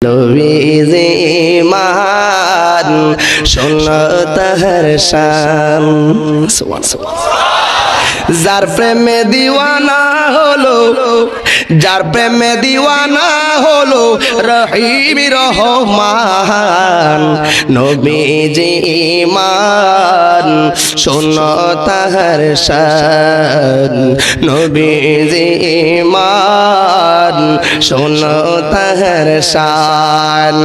নবীজি মান শোনো তাহার শান। যার প্রেমে দিওয়ানা হলো, যার প্রেমে দিওয়ানা হলো রহিম রহমান। নবীজি মান শোনো তাহার শান। নবীজি মান শোনো তাহার শান।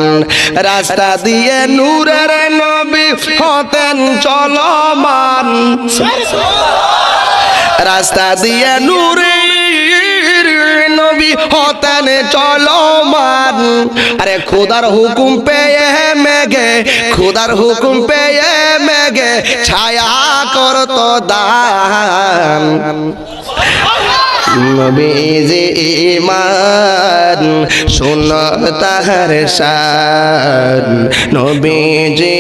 রাস্তা দিয়ে নূরের নবী হতেন চলমান। রাস্তা দিয়ে নূরের নবী হতেন চলমান। আরে খোদার হুকুম পেয়ে মেঘে, খোদার হুকুম পেয়ে মেঘে ছায়া করতো দান। নবীজি মান শোনো তাহার শান। নবীজি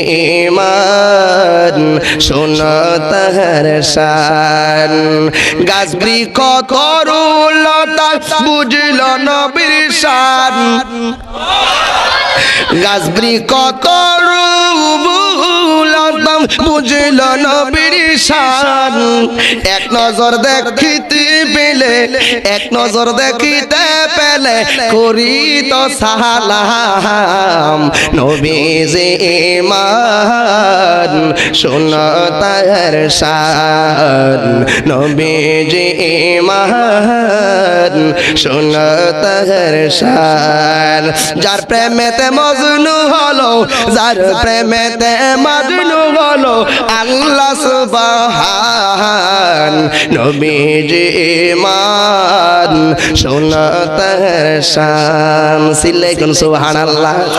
মান শোনো তাহার শান। গাছ বৃক্ষ তরুলতা বুঝল নবীর শান। গাছ বৃক্ষ তরুলতা বুঝল নবীর শান। এক নজর দেখিতে পেলে, এক নজর দেখিতে পেলে করিত সালাম। নবীজি মান শোনো তাহার শান। নবীজি মান শোনো তাহার শান। যার প্রেমেতে মজনু হলো, যার প্রেমেতে মজনু হলো আল্লাহ সুবহান। নবীজি মান শোনো তাহার শান। সিল্লাই কোন সুবহানাল্লাহ।